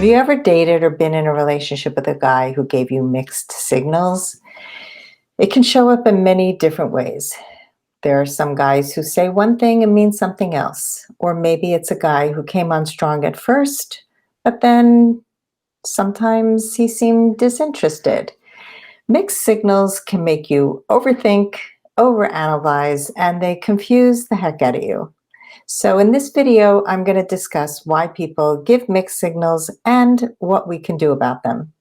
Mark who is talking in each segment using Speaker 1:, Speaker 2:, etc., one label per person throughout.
Speaker 1: Have you ever dated or been in a relationship with a guy who gave you mixed signals? It can show up in many different ways. There are some guys who say one thing and mean something else. Or maybe it's a guy who came on strong at first, but then sometimes he seemed disinterested. Mixed signals can make you overthink, overanalyze, and they confuse the heck out of you. So in this video, I'm going to discuss why people give mixed signals and what we can do about them.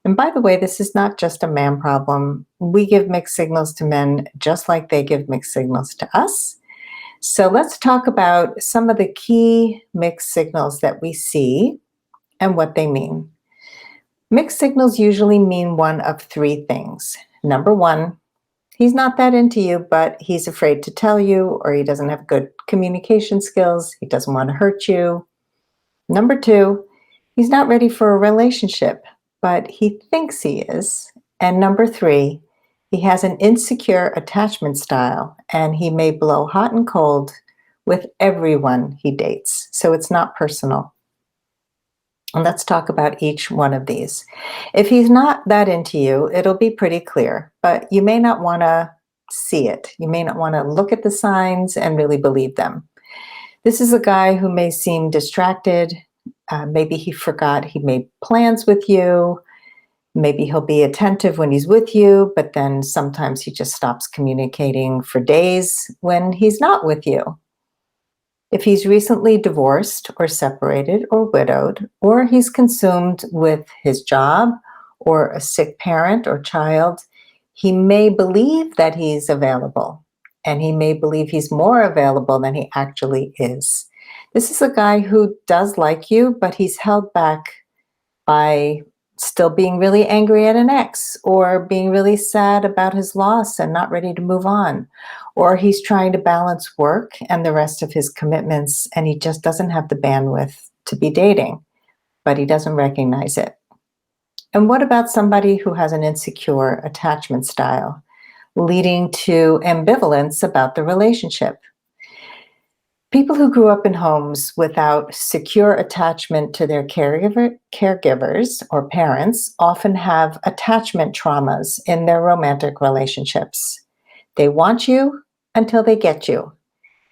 Speaker 1: And by the way, this is not just a man problem. We give mixed signals to men just like they give mixed signals to us. So let's talk about some of the key mixed signals that we see and what they mean. Mixed signals usually mean one of three things. Number one, he's not that into you, but he's afraid to tell you, or he doesn't have good communication skills. He doesn't want to hurt you. Number two, he's not ready for a relationship, but he thinks he is. And number three, he has an insecure attachment style, and he may blow hot and cold with everyone he dates. So it's not personal. And let's talk about each one of these. If he's not that into you, it'll be pretty clear, but you may not want to see it. You may not want to look at the signs and really believe them. This is a guy who may seem distracted. Maybe he forgot he made plans with you. Maybe he'll be attentive when he's with you, but then sometimes he just stops communicating for days when he's not with you. If he's recently divorced or separated or widowed, or he's consumed with his job or a sick parent or child, he may believe that he's available, and he may believe he's more available than he actually is. This is a guy who does like you, but he's held back by still being really angry at an ex, or being really sad about his loss and not ready to move on. Or he's trying to balance work and the rest of his commitments, and he just doesn't have the bandwidth to be dating, but he doesn't recognize it. And what about somebody who has an insecure attachment style, leading to ambivalence about the relationship? People who grew up in homes without secure attachment to their caregivers or parents often have attachment traumas in their romantic relationships. They want you until they get you.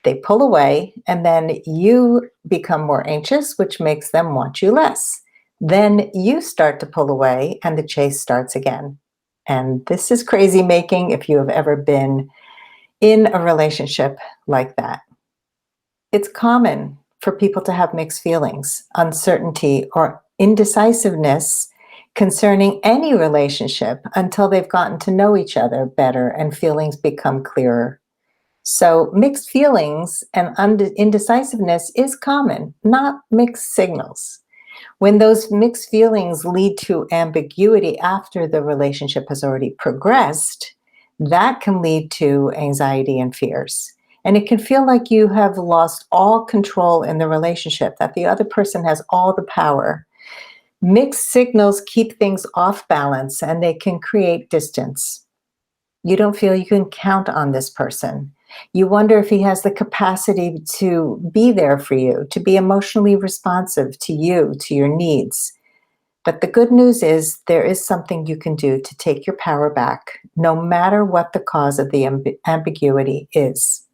Speaker 1: They pull away, and then you become more anxious, which makes them want you less. Then you start to pull away, and the chase starts again. And this is crazy making if you have ever been in a relationship like that. It's common for people to have mixed feelings, uncertainty, or indecisiveness concerning any relationship until they've gotten to know each other better and feelings become clearer. So mixed feelings and indecisiveness is common, not mixed signals. When those mixed feelings lead to ambiguity after the relationship has already progressed, that can lead to anxiety and fears. And it can feel like you have lost all control in the relationship, that the other person has all the power. Mixed signals keep things off balance, and they can create distance. You don't feel you can count on this person. You wonder if he has the capacity to be there for you, to be emotionally responsive to you, to your needs. But the good news is there is something you can do to take your power back, no matter what the cause of the ambiguity is.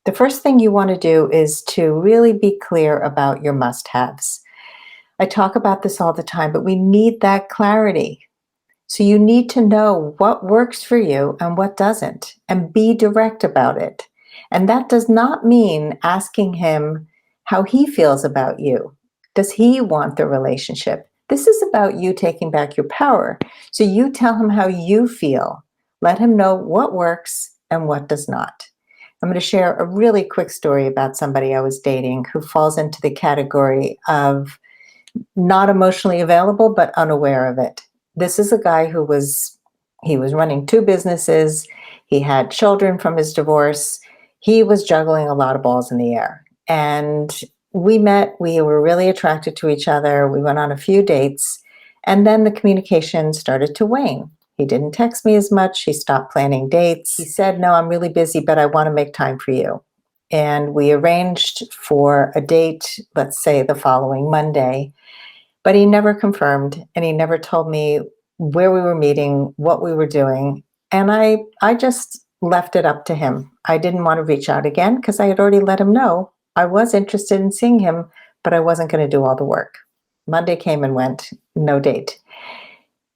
Speaker 1: The first thing you want to do is to really be clear about your must-haves. I talk about this all the time, but we need that clarity. So you need to know what works for you and what doesn't, and be direct about it. And that does not mean asking him how he feels about you. Does he want the relationship? This is about you taking back your power. So you tell him how you feel. Let him know what works and what does not. I'm going to share a really quick story about somebody I was dating who falls into the category of not emotionally available, but unaware of it. This is a guy who was running two businesses. He had children from his divorce. He was juggling a lot of balls in the air. And we met, we were really attracted to each other. We went on a few dates, and then the communication started to wane. He didn't text me as much. He stopped planning dates. He said, "No, I'm really busy, but I want to make time for you." And we arranged for a date, let's say the following Monday. But he never confirmed, and he never told me where we were meeting, what we were doing, and I just left it up to him. I didn't want to reach out again because I had already let him know I was interested in seeing him, but I wasn't going to do all the work. Monday came and went, no date.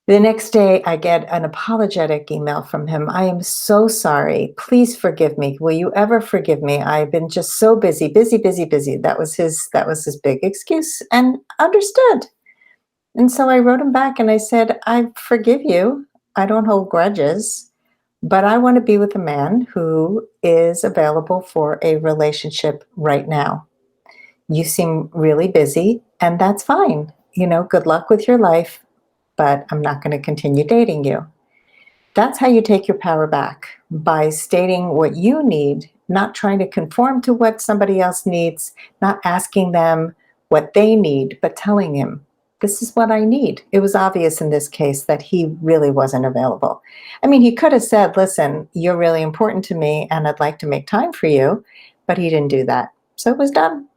Speaker 1: The next day, I get an apologetic email from him. I am so sorry. Please forgive me. Will you ever forgive me? I've been just so busy, busy, busy, busy. That was his big excuse, and understood. And so I wrote him back and I said, I forgive you. I don't hold grudges, but I want to be with a man who is available for a relationship right now. You seem really busy, and that's fine. Good luck with your life, but I'm not going to continue dating you. That's how you take your power back, by stating what you need, not trying to conform to what somebody else needs, not asking them what they need, but telling him, this is what I need. It was obvious in this case that he really wasn't available. I mean, he could have said, listen, you're really important to me and I'd like to make time for you, but he didn't do that. So it was done.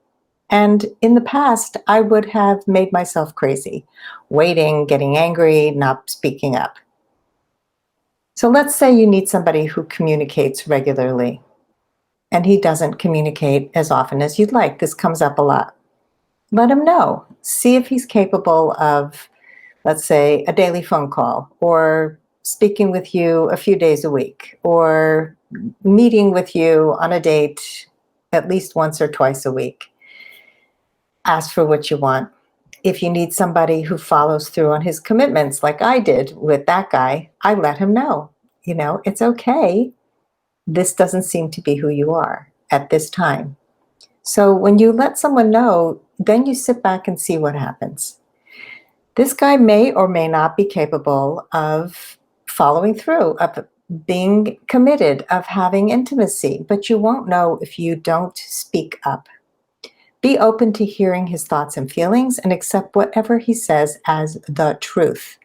Speaker 1: And in the past, I would have made myself crazy, waiting, getting angry, not speaking up. So let's say you need somebody who communicates regularly, and he doesn't communicate as often as you'd like. This comes up a lot. Let him know. See if he's capable of, let's say, a daily phone call, or speaking with you a few days a week, or meeting with you on a date at least once or twice a week. Ask for what you want. If you need somebody who follows through on his commitments, like I did with that guy, I let him know. It's okay. This doesn't seem to be who you are at this time. So when you let someone know, then you sit back and see what happens. This guy may or may not be capable of following through, of being committed, of having intimacy, but you won't know if you don't speak up. Be open to hearing his thoughts and feelings and accept whatever he says as the truth.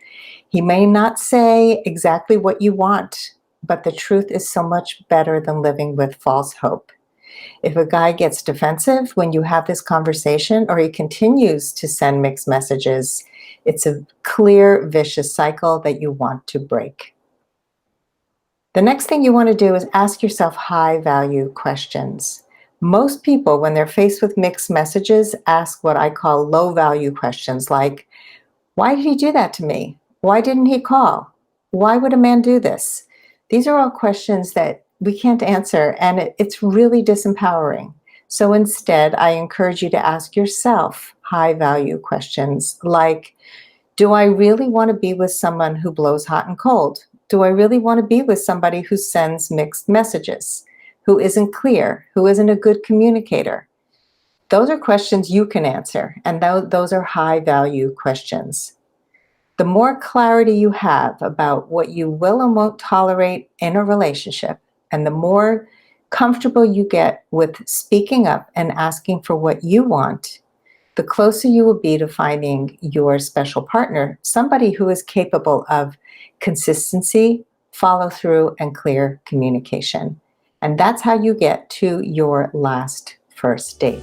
Speaker 1: He may not say exactly what you want, but the truth is so much better than living with false hope. If a guy gets defensive when you have this conversation, or he continues to send mixed messages, it's a clear, vicious cycle that you want to break. The next thing you want to do is ask yourself high-value questions. Most people, when they're faced with mixed messages, ask what I call low-value questions like, why did he do that to me? Why didn't he call? Why would a man do this? These are all questions that we can't answer, and it's really disempowering. So instead, I encourage you to ask yourself high-value questions like, do I really want to be with someone who blows hot and cold? Do I really want to be with somebody who sends mixed messages, who isn't clear, who isn't a good communicator? Those are questions you can answer, and those are high-value questions. The more clarity you have about what you will and won't tolerate in a relationship, and the more comfortable you get with speaking up and asking for what you want, the closer you will be to finding your special partner, somebody who is capable of consistency, follow through, and clear communication. And that's how you get to your last first date.